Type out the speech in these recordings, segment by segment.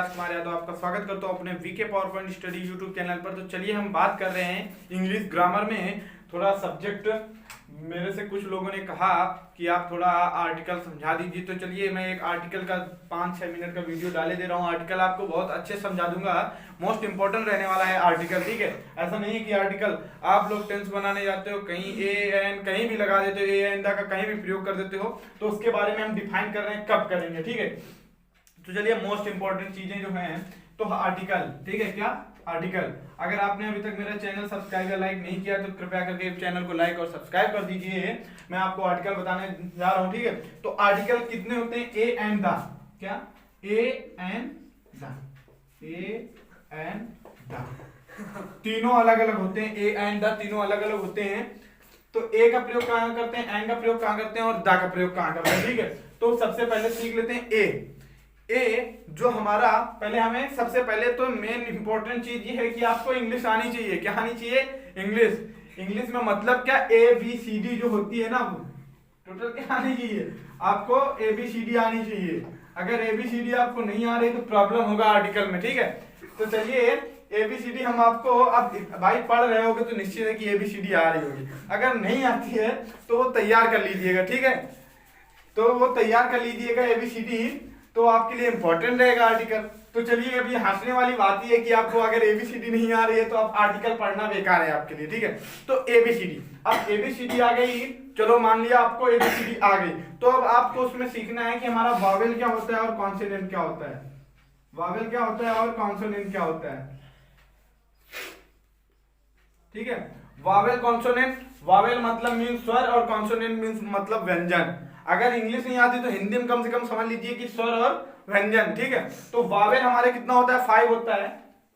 राजकुमार यादव आपका स्वागत करता हूँ अपने VK power point study YouTube channel पर। तो चलिए हम बात कर रहे हैं इंग्लिश ग्रामर में थोड़ा सब्जेक्ट। मेरे से कुछ लोगों ने कहा कि आप थोड़ा आर्टिकल समझा दीजिए, तो चलिए मैं एक आर्टिकल का 5-6 मिनट का वीडियो डाले दे रहा हूँ। आर्टिकल आपको बहुत अच्छे समझा दूंगा, मोस्ट इंपॉर्टेंट रहने वाला है आर्टिकल, ठीक है। ऐसा नहीं है कि आर्टिकल आप लोग टेंस बनाने जाते हो कहीं ए एन कहीं भी लगा देते हो, ए एन का कहीं भी प्रयोग कर देते हो, तो उसके बारे में हम डिफाइन कर रहे हैं कब करेंगे, ठीक है। तो चलिए मोस्ट इंपॉर्टेंट चीजें जो हैं, तो आर्टिकल, ठीक है, क्या आर्टिकल। अगर आपने अभी तक मेरा चैनल सब्सक्राइब या लाइक नहीं किया तो कृपया करके चैनल को लाइक और सब्सक्राइब कर दीजिए। मैं आपको आर्टिकल बताने जा रहा हूं, ठीक है। तो आर्टिकल कितने होते हैं? ए एंड द, क्या A and the, A and the, तीनों अलग अलग होते हैं। ए एंड द तीनों अलग अलग होते हैं। तो ए का प्रयोग कहां करते हैं, एंड का प्रयोग कहां करते हैं और द का प्रयोग कहां करते हैं, ठीक है। तो सबसे पहले सीख लेते हैं ए। ए जो हमारा, पहले हमें सबसे पहले तो मेन इंपॉर्टेंट चीज ये है कि आपको इंग्लिश आनी चाहिए। क्या आनी चाहिए? इंग्लिश। इंग्लिश में मतलब क्या, ए बी सी डी जो होती है ना, वो टोटल क्या आनी चाहिए आपको? ए बी सी डी आनी चाहिए। अगर ए बी सी डी आपको नहीं आ रही तो प्रॉब्लम होगा आर्टिकल में, ठीक है। तो चलिए ए बी सी डी हम आपको, अब भाई पढ़ रहे होगे तो निश्चित है कि ए बी सी डी आ रही होगी। अगर नहीं आती है तो वो तैयार कर लीजिएगा, ठीक है। तो वो तैयार कर लीजिएगा ए बी सी डी, तो आपके लिए इंपॉर्टेंट रहेगा आर्टिकल। तो चलिए अभी हंसने वाली बात ही है कि आपको अगर एबीसीडी नहीं आ रही है तो आप आर्टिकल पढ़ना बेकार है आपके लिए, ठीक है। तो एबीसीडी, अब एबीसीडी आ गई, चलो मान लिया आपको एबीसीडी आ गई, तो अब आपको उसमें सीखना है कि हमारा वावेल क्या होता है और कॉन्सोनेंट क्या होता है। वावेल क्या होता है और कॉन्सोनेंट क्या होता है, ठीक है। वावेल कॉन्सोनेंट, वावेल मतलब मीन्स स्वर और कॉन्सोनेंट मीन्स मतलब व्यंजन। अगर इंग्लिश नहीं आती तो हिंदी में कम से कम समझ लीजिए कि स्वर और व्यंजन, ठीक है। तो वावेल हमारे कितना होता है? 5 होता है।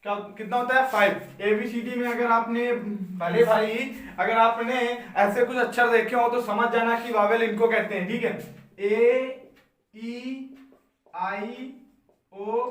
क्या कितना होता है? 5। एबीसीडी में अगर आपने, भले भाई अगर आपने ऐसे कुछ अक्षर देखे हो तो समझ जाना कि वावेल इनको कहते हैं, ठीक है। ए ई आई ओ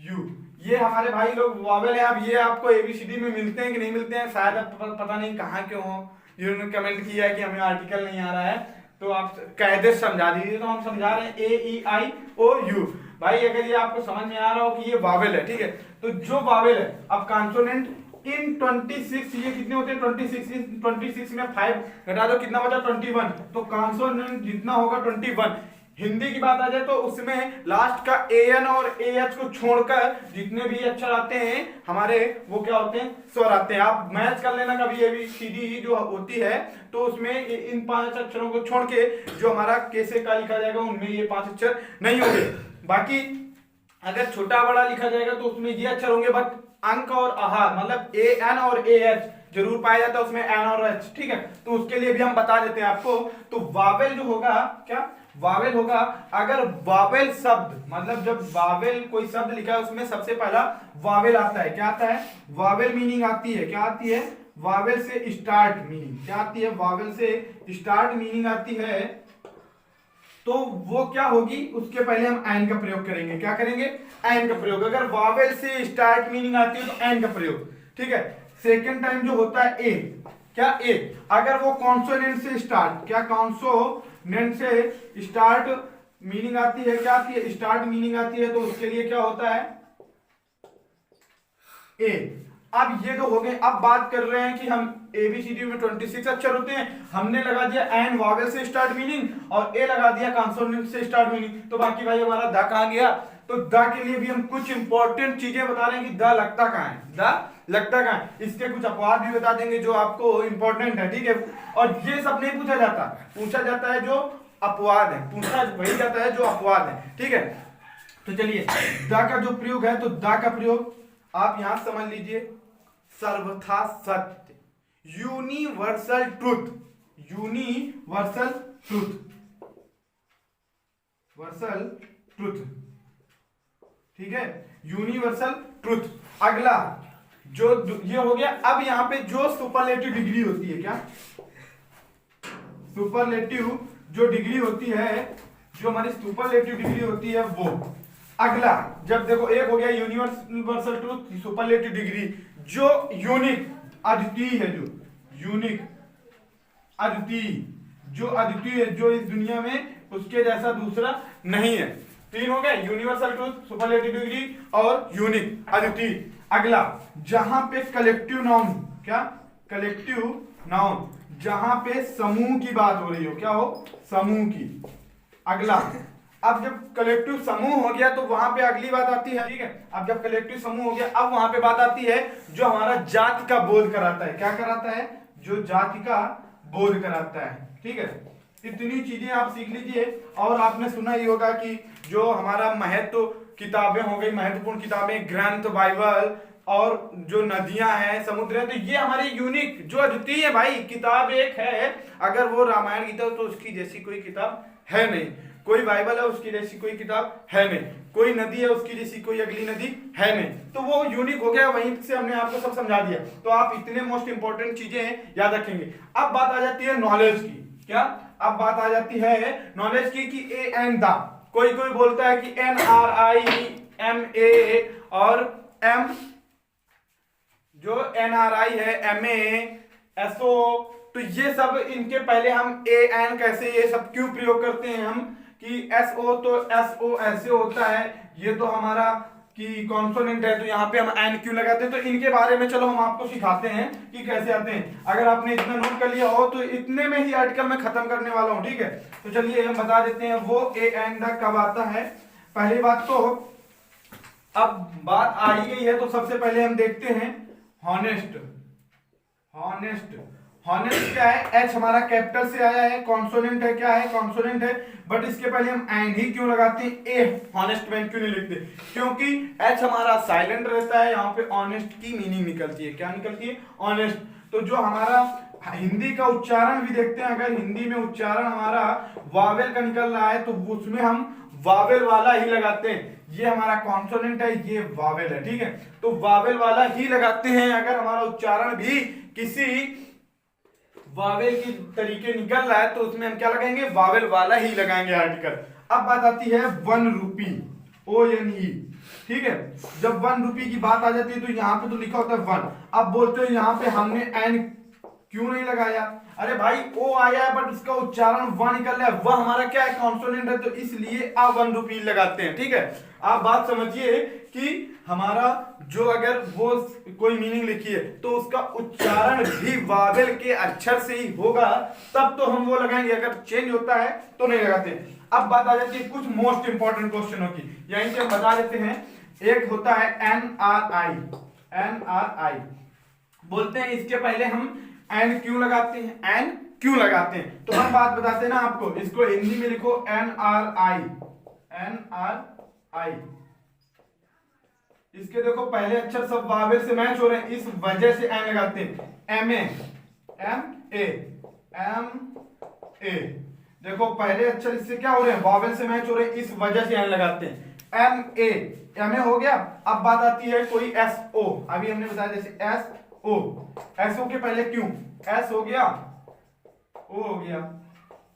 यू, ये हमारे भाई लोग वावेल है। अब ये आपको एबीसीडी में मिलते हैं कि नहीं मिलते हैं, शायद पता नहीं कहाँ क्यों हो, जिन्होंने कमेंट किया है कि हमें आर्टिकल नहीं आ रहा है, तो आप कायदे से समझा दीजिए। तो हम समझा रहे हैं ए ई आई ओ यू। भाई अगर ये आपको समझ में आ रहा हो कि ये वावेल है, ठीक है। तो जो वावेल है, अब कॉन्सोनेंट इन 26, ये कितने होते हैं? 26 में 5 घटा दो, कितना बचा? 21। तो कॉन्सोनेंट जितना होगा 21। हिंदी की बात आ जाए तो उसमें लास्ट का ए एन और ए एच को छोड़कर जितने भी अक्षर आते हैं हमारे, वो क्या होते हैं? स्वर आते हैं। आप मैच कर लेना कभी, ए बी सी डी जो होती है तो उसमें इन 5 अक्षरों को छोड़ के जो हमारा कैसे का लिखा जाएगा उनमें ये 5 अक्षर नहीं होंगे। बाकी अगर छोटा बड़ा लिखा जाएगा तो उसमें ये अक्षर होंगे, बट अंक और आहार मतलब ए एन और ए एच जरूर पाया जाता है उसमें, एन और एच, ठीक है। तो उसके लिए भी हम बता देते हैं आपको। तो वावेल जो होगा, क्या वावेल होगा? अगर वावेल शब्द, मतलब जब वावेल कोई शब्द लिखा है उसमें सबसे पहला वावेल आता है। क्या आता है? वावेल मीनिंग आती है। क्या आती है? वावेल से स्टार्ट मीनिंग। क्या आती है? वावेल से स्टार्ट मीनिंग आती है। तो वो क्या होगी? उसके पहले हम एन का प्रयोग करेंगे। क्या करेंगे? एन का प्रयोग। अगर वावेल से स्टार्ट मीनिंग आती है तो एन का प्रयोग, ठीक है। सेकेंड टाइम जो होता है ए, क्या ए, अगर वो कॉन्सोनेंट से स्टार्ट, क्या कॉन्सोनेंट से स्टार्ट मीनिंग आती है, क्या आती है? स्टार्ट मीनिंग आती है, तो उसके लिए क्या होता है? ए। अब ये तो हो गए। अब बात कर रहे हैं कि हम एबीसीडी में 26 अक्षर होते हैं, हमने लगा दिया एन वावेल से स्टार्ट मीनिंग और ए लगा दिया कॉन्सोनेंट से स्टार्ट मीनिंग, तो बाकी भाई हमारा द कहां गया? तो द के लिए भी हम कुछ इंपॉर्टेंट चीजें बता रहे हैं कि द लगता कहां है, द लगता कहां है। इसके कुछ अपवाद भी बता देंगे जो आपको इंपॉर्टेंट है, ठीक है। और ये सब नहीं पूछा जाता, पूछा जाता है जो अपवाद है, पूछा वही जाता है जो अपवाद है, ठीक है। तो चलिए द का जो प्रयोग है, तो द का प्रयोग आप यहां समझ लीजिए, सर्वथा सत्य, universal truth, universal truth, Vercel truth, ठीक है, यूनिवर्सल ट्रूथ। अगला जो ये हो गया। अब यहां पे जो सुपरलेटिव डिग्री होती है, क्या सुपरलेटिव जो डिग्री होती है, जो हमारी सुपरलेटिव डिग्री होती है वो। अगला जब देखो, एक हो गया यूनिवर्सल ट्रूथ, सुपरलेटिव डिग्री, जो यूनिक अद्वितीय है, जो यूनिक अद्वितीय, जो अद्वितीय है, जो इस दुनिया में उसके जैसा दूसरा नहीं है, तीन हो गए, यूनिवर्सल ट्रूथ, सुपरलेटिव डिग्री और यूनिक, अद्वितीय। अगला, जहां पे कलेक्टिव नाउन, क्या कलेक्टिव नाउन, जहां पे समूह की बात हो रही हो, क्या हो, समूह की। अगला, अब जब कलेक्टिव समूह हो गया तो वहां पे अगली बात आती है, ठीक है। अब जब कलेक्टिव समूह हो गया, अब वहां पे बात आती है जो हमारा जाति का बोध कराता है। क्या कराता है, जो जाति का बोध कराता है, ठीक है। इतनी चीजें आप सीख लीजिए। और आपने सुना ही होगा कि जो हमारा महत्व किताबें हो गई, महत्वपूर्ण किताबें, ग्रंथ, बाइबल, और जो नदियां हैं, समुद्र है, तो ये हमारी यूनिक, जो अद्वितीय है भाई, किताब एक है। अगर वो रामायण गीता तो उसकी जैसी कोई किताब है नहीं, कोई बाइबल है उसकी जैसी कोई किताब है नहीं, कोई नदी है उसकी जैसी कोई अगली नदी है नहीं, तो वो यूनिक हो गया। वहीं से हमने आपको सब समझा दिया। तो आप इतने मोस्ट इंपॉर्टेंट चीजें हैं, याद रखेंगे। अब बात आ जाती है नॉलेज की। क्या, अब बात आ जाती है नॉलेज की कि ए एंड द, कोई कोई बोलता है कि NRI MA और M, जो NRI है, MA SO, तो ये सब इनके पहले हम AN कैसे, ये सब क्यों प्रयोग करते हैं हम कि SO, तो SO ऐसे होता है, ये तो हमारा कि कॉन्सोनेंट है, तो यहाँ पे हम एन क्यों लगाते हैं। तो इनके बारे में चलो हम आपको सिखाते हैं कि कैसे आते हैं। अगर आपने इतना नोट कर लिया हो तो इतने में ही आर्टिकल मैं खत्म करने वाला हूँ, ठीक है। तो चलिए हम बता देते हैं वो ए एंड द कब आता है। पहली बात तो अब बात आ ही गई है, तो सबसे पहले हम देखते हैं हॉनेस्ट। हॉनेस्ट, हॉनेस्ट क्या है, एच हमारा कैपिटल से आया है, कॉन्सोनेंट है, क्या है, कॉन्सोनेंट है, बट इसके पहले हम एंड ही क्यों लगाते हैं, ए हॉनेस्ट मैन क्यों नहीं लिखते, क्योंकि एच हमारा साइलेंट रहता है, यहाँ पे ऑनेस्ट की मीनिंग निकलती है, क्या निकलती है, ऑनेस्ट। तो जो हमारा हिंदी का उच्चारण भी देखते हैं, अगर हिंदी में उच्चारण हमारा वावेल का निकल रहा है तो उसमें हम वावेल वाला ही लगाते हैं। ये हमारा कॉन्सोनेंट है, ये वावेल है, ठीक है, तो वावेल वाला ही लगाते हैं। अगर हमारा उच्चारण भी किसी वावेल की तरीके निकल रहा है तो उसमें हम क्या लगाएंगे, वावेल वाला ही लगाएंगे आर्टिकल। अब बात आती है 1 रुपी, ONE, ठीक है। जब 1 रुपी की बात आ जाती है तो यहाँ पे तो लिखा होता है 1, अब बोलते हो यहाँ पे हमने एन क्यों नहीं लगाया, अरे भाई ओ आया है बट उसका उच्चारण व निकल रहा है, वह हमारा क्या है, कॉन्सोनेंट है, तो इसलिए आप 1 रुपी लगाते हैं, ठीक है। आप बात समझिए कि हमारा जो अगर वो कोई मीनिंग लिखी है तो उसका उच्चारण भी वावेल के अक्षर से ही होगा, तब तो हम वो लगाएंगे, अगर चेंज होता है तो नहीं लगाते। अब बात आ जाती है कुछ मोस्ट इंपॉर्टेंट क्वेश्चनों की, यहीं से हम बता देते हैं। एक होता है NRI, NRI बोलते हैं, इसके पहले हम एन क्यों लगाते हैं, एन क्यों लगाते हैं, तो हम बात बताते हैं ना आपको। इसको हिंदी में लिखो NRI, NRI। इसके देखो पहले अक्षर सब वावेल से मैच हो रहे हैं, इस वजह से एन लगाते हैं। MA, MA, MA, देखो पहले अक्षर इससे क्या हो रहे हैं, वावेल से मैच हो रहे हैं, इस वजह से एन लगाते हैं। MA, MA हो गया। अब बात आती है कोई SO, अभी हमने बताया जैसे SO, SO के पहले क्यों, S हो गया, O हो गया,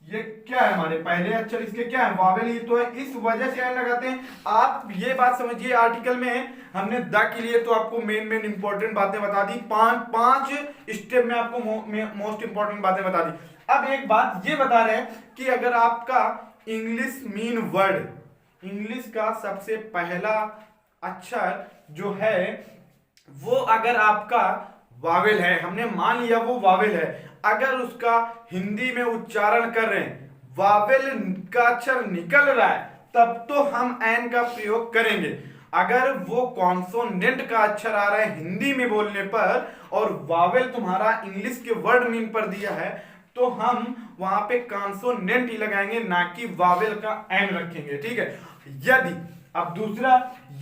ये क्या है हमारे पहले अक्षर, इसके क्या है, वावेल ही तो है, इस वजह से एन लगाते हैं। आप ये बात समझिए, आर्टिकल में हमने द के लिए तो आपको मेन इंपॉर्टेंट बातें बता दी, पांच स्टेप में आपको मोस्ट इंपॉर्टेंट बातें बता दी। अब एक बात ये बता रहे हैं कि अगर आपका इंग्लिश मीन वर्ड, इंग्लिश का सबसे पहला अक्षर जो है वो अगर आपका वावेल है, हमने मान लिया वो वावेल है, अगर उसका हिंदी में उच्चारण कर रहे हैं, वावेल का अक्षर निकल रहा है, तब तो हम एन का प्रयोग करेंगे। अगर वो कॉन्सोनेंट का अक्षर आ रहा है हिंदी में बोलने पर और वावेल तुम्हारा इंग्लिश के वर्ड मीन पर दिया है, तो हम वहां पे कॉन्सोनेंट ही लगाएंगे, ना कि वावेल का एन रखेंगे, ठीक है। यदि अब दूसरा,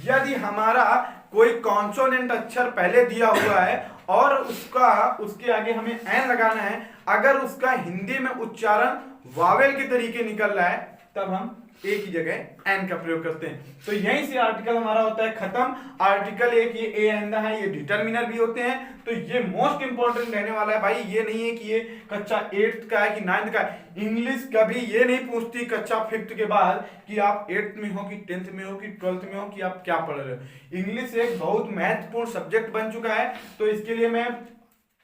यदि हमारा कोई कॉन्सोनेंट अक्षर पहले दिया हुआ है और उसके आगे हमें एन लगाना है, अगर उसका हिंदी में उच्चारण वावेल के तरीके निकल रहा है, तब हम एक ही जगह एन का प्रयोग करते हैं। तो यहीं से आर्टिकल हमारा होता है खत्म। आर्टिकल एक, ये ए एंड है, ये डिटर्मिनर भी होते हैं, तो ये मोस्ट इंपॉर्टेंट रहने वाला है भाई। ये नहीं है कि ये कक्षा 8th का है कि 9th का है। इंग्लिश कभी ये नहीं पूछती कक्षा 5th के बाद कि आप 8th में हो कि 10th में हो कि 12th में हो कि आप क्या पढ़ रहे हो। इंग्लिश एक बहुत महत्वपूर्ण सब्जेक्ट बन चुका है, तो इसके लिए मैं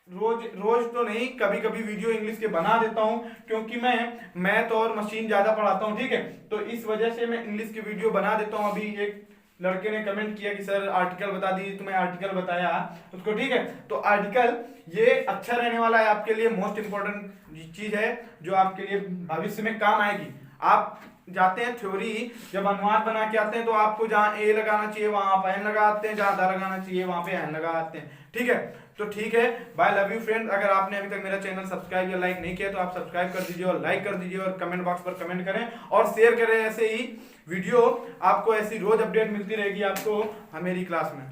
रोज रोज तो नहीं, कभी कभी वीडियो इंग्लिश के बना देता हूं, क्योंकि मैं मैथ और मशीन ज्यादा पढ़ाता हूं, ठीक है। तो इस वजह से मैं इंग्लिश की वीडियो बना देता हूं। अभी एक लड़के ने कमेंट किया कि सर आर्टिकल बता दीजिए, तो मैं आर्टिकल बताया उसको, ठीक है। तो आर्टिकल ये अच्छा रहने वाला है आपके लिए, मोस्ट इंपॉर्टेंट चीज है जो आपके लिए भविष्य में काम आएगी। आप जाते हैं थ्योरी, जब अनुवाद बना के आते हैं तो आपको जहां ए लगाना चाहिए वहां आप एन लगाते हैं, जहां दा लगाना चाहिए वहां पे एन लगाते हैं, ठीक है। तो ठीक है, बाय, लव यू फ्रेंड। अगर आपने अभी तक मेरा चैनल सब्सक्राइब या लाइक नहीं किया तो आप सब्सक्राइब कर दीजिए और लाइक कर दीजिए और कमेंट बॉक्स पर कमेंट करें और शेयर करें। ऐसे ही वीडियो आपको ऐसी रोज अपडेट मिलती रहेगी आपको मेरी क्लास में।